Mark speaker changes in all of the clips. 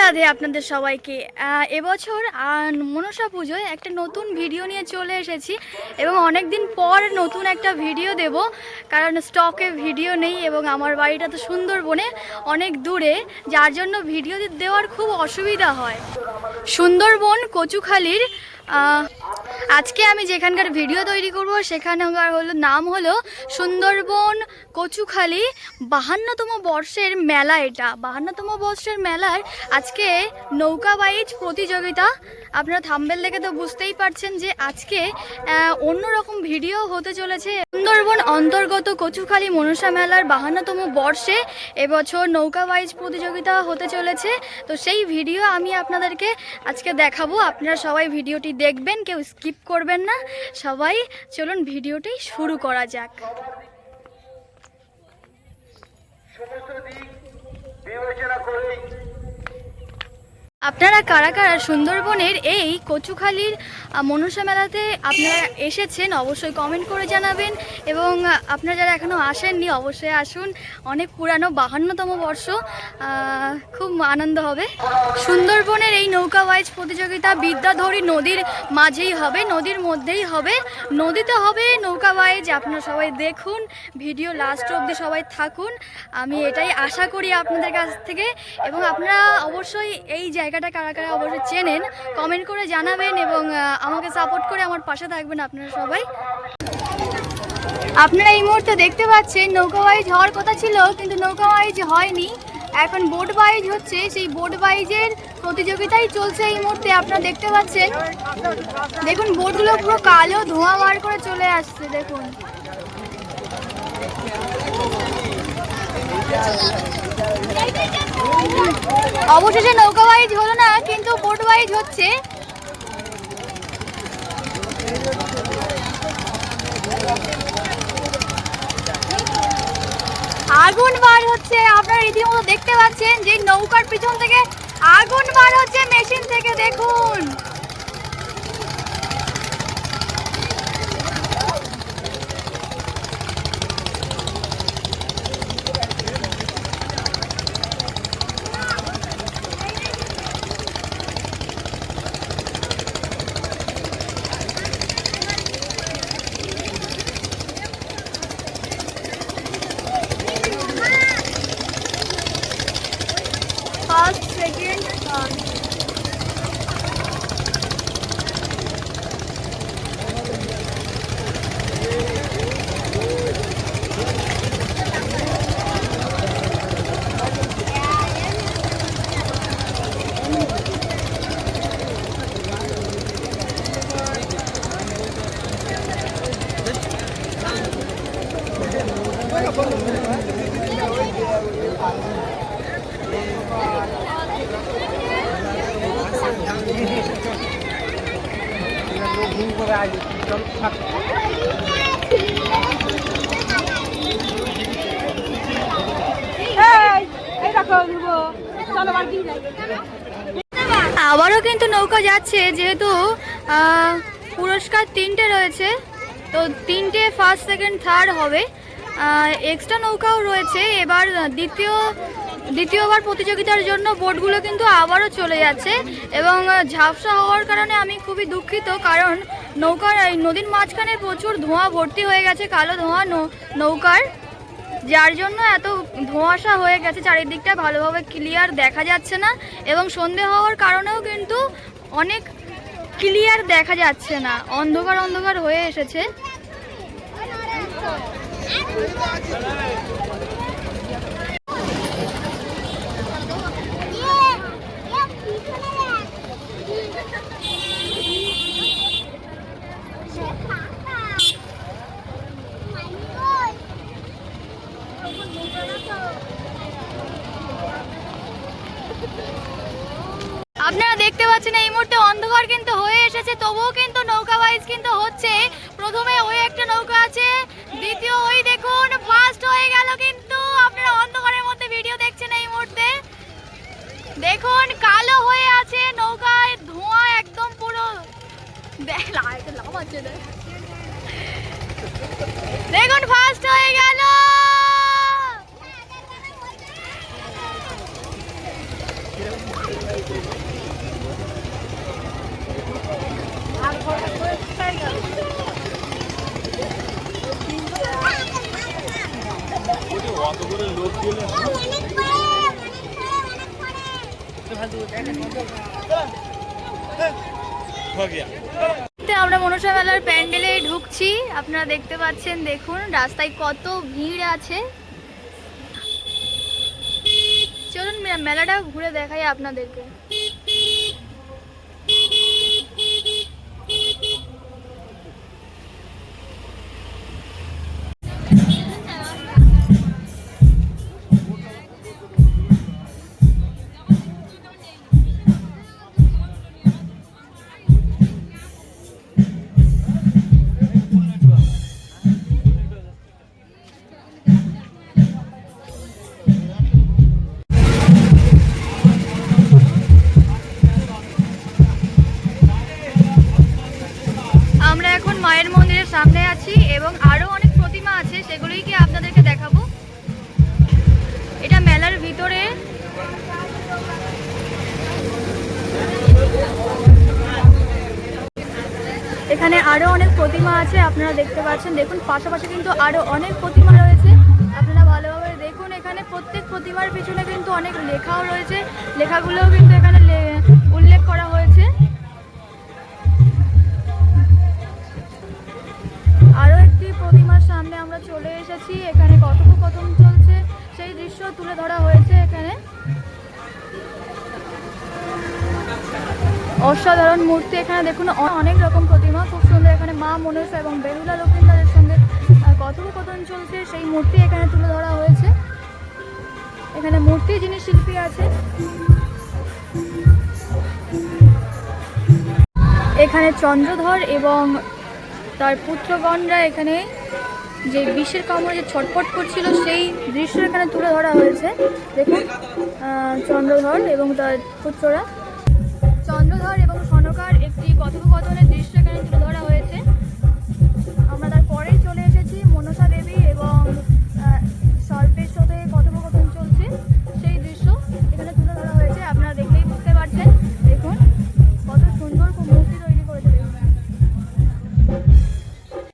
Speaker 1: রাধে আপনাদের সবাইকে। এবছর মনসা পুজোয় একটা নতুন ভিডিও নিয়ে চলে এসেছি এবং অনেক দিন পর নতুন একটা ভিডিও দেব, কারণ স্টকে ভিডিও নেই এবং আমার বাড়িটা তো সুন্দরবনে অনেক দূরে, যার জন্য ভিডিও দেওয়ার খুব অসুবিধা হয়। সুন্দরবন কচুখালির আজকে আমি যেখানকার ভিডিও তৈরি করব সেখানকার নাম হলো সুন্দরবন কচুখালি 52তম বর্ষের মেলা। এটা 52তম বর্ষের মেলার আজকে নৌকা বাইচ প্রতিযোগিতা। আপনারা থাম্বনেল দেখে তো বুঝতেই পারছেন যে আজকে অন্যরকম ভিডিও হতে চলেছে। সুন্দরবন অন্তর্গত কচুখালি মনসা মেলার 52তম বর্ষে এবছর নৌকা বাইচ প্রতিযোগিতা হতে চলেছে। তো সেই ভিডিও আমি আপনাদেরকে আজকে দেখাবো। আপনারা সবাই ভিডিওটি দেখবেন, কেউ স্কিপ করবেন না। সবাই চলুন ভিডিওটি শুরু করা যাক। আপনারা কারা কারা সুন্দরবনের এই কচুখালির মনসা মেলাতে আপনারা এসেছেন অবশ্যই কমেন্ট করে জানাবেন, এবং আপনারা যারা এখনও আসেননি অবশ্যই আসুন। অনেক পুরানো 52তম বর্ষ, খুব আনন্দ হবে। সুন্দরবনের এই নৌকা বাইচ প্রতিযোগিতা বিদ্যাধরী নদীর মাঝেই হবে, নদীর মধ্যেই হবে, নদীতে হবে নৌকা বাইচ। আপনারা সবাই দেখুন, ভিডিও লাস্ট অবধি সবাই থাকুন, আমি এটাই আশা করি আপনাদের কাছ থেকে। এবং আপনারা অবশ্যই এই জায়গাটা কারা কারা অবশ্যই চেনেন কমেন্ট করে জানাবেন এবং আমাকে সাপোর্ট করে আমার পাশে থাকবেন আপনারা সবাই। আপনারা এই মুহূর্তে দেখতে পাচ্ছেন নৌকা বাইচ হওয়ার কথা ছিল, কিন্তু নৌকা বাইচ হয়নি, এখন বোট বাইচ হচ্ছে। সেই বোট বাইচের প্রতিযোগিতাই চলছে এই মুহূর্তে। আপনারা দেখতে পাচ্ছেন, দেখুন বোটগুলো পুরো কালো ধোঁয়া বার করে চলে আসছে। দেখুন অবশেষে নৌকা বাইচ হলো না, কিন্তু বোট বাইচ হচ্ছে। আগুন বার হচ্ছে, আপনারা রীতিমতো দেখতে পাচ্ছেন যে নৌকার পিছন থেকে আগুন বার হচ্ছে মেশিন থেকে। দেখুন ফার্স্ট সেকেন্ড আবারও কিন্তু নৌকা যাচ্ছে, যেহেতু পুরস্কার 3টে রয়েছে, তো 3টে ফার্স্ট সেকেন্ড থার্ড হবে। এক্সট্রা নৌকাও রয়েছে। এবার দ্বিতীয়বার প্রতিযোগিতার জন্য বোটগুলো কিন্তু আবারও চলে যাচ্ছে এবং ঝাপসা হওয়ার কারণে আমি খুবই দুঃখিত, কারণ নদীর মাঝখানে প্রচুর ধোঁয়া ভর্তি হয়ে গেছে, কালো ধোঁয়া নৌকার, যার জন্য এত ধোঁয়াশা হয়ে গেছে, চারিদিকটা ভালোভাবে ক্লিয়ার দেখা যাচ্ছে না এবং সন্ধে হওয়ার কারণেও কিন্তু অনেক ক্লিয়ার দেখা যাচ্ছে না, অন্ধকার অন্ধকার হয়ে এসেছে। আপনারা দেখতে পাচ্ছেন এই মুহূর্তে অন্ধকার কিন্তু হয়ে এসেছে, তবুও কিন্তু নৌকা বাইচ কিন্তু হচ্ছে। প্রথমে ওই একটা নৌকা আছে, দ্বিতীয় ওই দেখুন ফার্স্ট হয়ে গেল। কিন্তু আপনারা অন্ধকারের মধ্যে ভিডিও দেখছেন এই মুহূর্তে, দেখুন কালো হয়ে আছে নৌকায়, ধোঁয়া একদম পুরো দেখুন ফার্স্ট হয়ে গেল। আমরা মনসা মেলার প্যান্ডেলে ঢুকছি, আপনারা দেখতে পাচ্ছেন। দেখুন রাস্তায় কত ভিড় আছে। চলুন মেলাটা ঘুরে দেখাই আপনাদেরকে। আমরা এখন মায়ের মন্দিরের সামনে আছি এবং আরো অনেক প্রতিমা আছে, সেগুলোই কি আপনাদেরকে দেখাবো। এটা মেলার ভিতরে। এখানে আরো অনেক প্রতিমা আছে, আপনারা দেখতে পাচ্ছেন। দেখুন পাশাপাশি কিন্তু আরো অনেক প্রতিমা রয়েছে, আপনারা ভালোভাবে দেখুন। এখানে প্রত্যেক প্রতিমার পিছনে কিন্তু অনেক লেখাও রয়েছে, লেখাগুলোও কিন্তু এখানে উল্লেখ করা হয়েছে। আরও একটি প্রতিমার সামনে আমরা চলে এসেছি। এখানে কথোপকথন চলছে, সেই দৃশ্য তুলে ধরা হয়েছে এখানে। অসাধারণ মূর্তি এখানে দেখুন, অনেক রকম প্রতিমা, খুব সুন্দর। এখানে মা মনসা এবং বেহুলা লক্ষ্মীন্দারের সঙ্গে কথোপকথন চলছে, সেই মূর্তি এখানে তুলে ধরা হয়েছে। এখানে মূর্তি যিনি শিল্পী আছে। এখানে চন্দ্রধর এবং তার পুত্রগণরা এখানে যে বিষের কামড়ে যে ছটফট করছিল, সেই দৃশ্য এখানে তুলে ধরা হয়েছে। দেখুন চন্দ্রধর এবং তার পুত্ররা, চন্দ্রধর এবং সনকার একটি কথোপকথনের দৃশ্য এখানে তুলে ধরা হয়েছে। আমরা তারপরেই চলে এসেছি মনসা দেবী এবং সর্পের সাথে কথোপকথন চলছে, সেই দৃশ্য এখানে তুলে ধরা হয়েছে। আপনারা দেখলেই বুঝতে পারছেন। দেখুন কত সুন্দর মূর্তি তৈরি করেছে।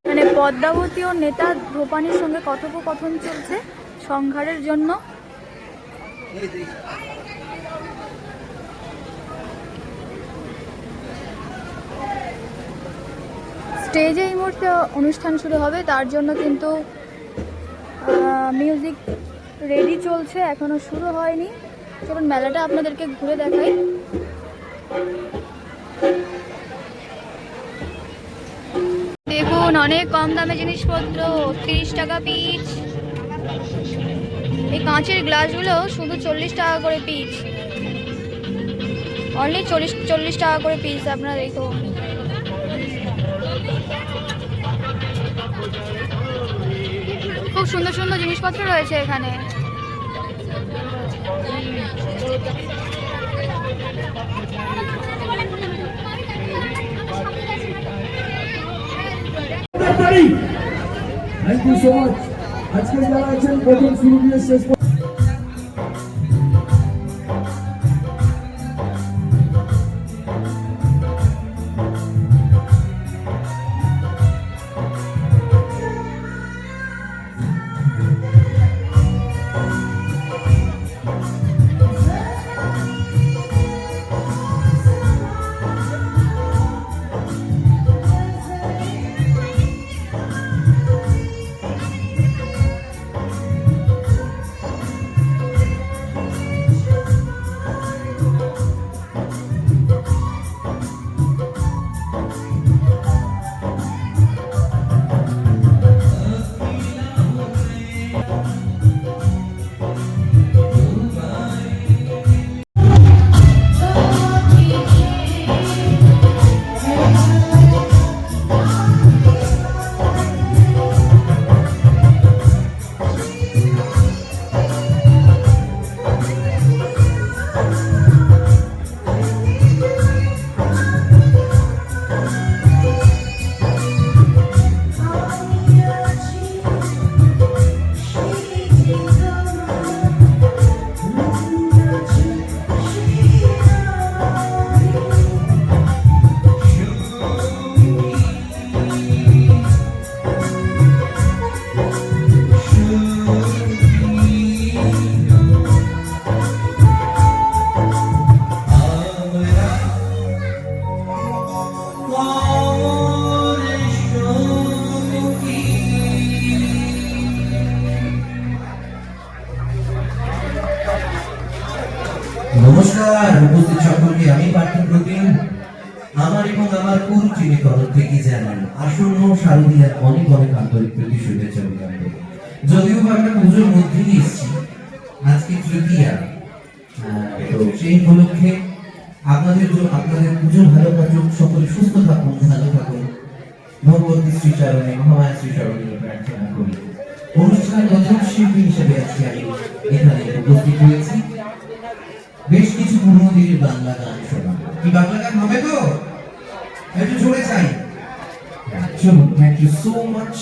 Speaker 1: এখানে পদ্মাবতী ও নেতা ধ্রোপানির সঙ্গে কথোপকথন চলছে সংহারের জন্য। স্টেজে এই মুহূর্তে অনুষ্ঠান শুরু হবে, তার জন্য কিন্তু মিউজিক রেডি চলছে, এখনো শুরু হয়নি। চলুন মেলাটা আপনাদেরকে ঘুরে দেখাই। দেখুন অনেক কম দামে জিনিসপত্র, 30 টাকা পিস। এই কাঁচের গ্লাসগুলো শুধু 40 টাকা করে পিস, অনলি 40 টাকা করে পিস। আপনারা দেখুন খুব সুন্দর সুন্দর জিনিসপত্র রয়েছে এখানে।
Speaker 2: Thank you so much. আজকে যারা আছেন প্রথম শুরু দিয়ে শেষ
Speaker 3: নমস্কার উপস্থিত সকলকে, আমি পার্থিব প্রতিম। আমার এবং আমার পুরো টিমের তরফ থেকে জানান আসন্ন শারদীয়ার অনেক অনেক আন্তরিক প্রীতি শুভেচ্ছা অভিনন্দন। যদিও বা আমরা পুজোর মধ্যেই এসেছি, আজকে তৃতীয়া, তো সেই উপলক্ষে আপনাদের পুজো ভালো কাটুক, সকলে সুস্থ থাকুন, ভালো থাকুন, ভগবতী শ্রীচরণে, মহামায়া শ্রীচরণে প্রার্থনা করি। অনুষ্ঠান প্রধান শিল্পী হিসেবে আজকে আমি এখানে উপস্থিত হয়েছি। বেশ কিছু পুরোনো দিনের বাংলা গান শোনা। কি বাংলা গান হবে তো? একটু জোরে চাই। চলুন, থ্যাংক ইউ সো মাচ।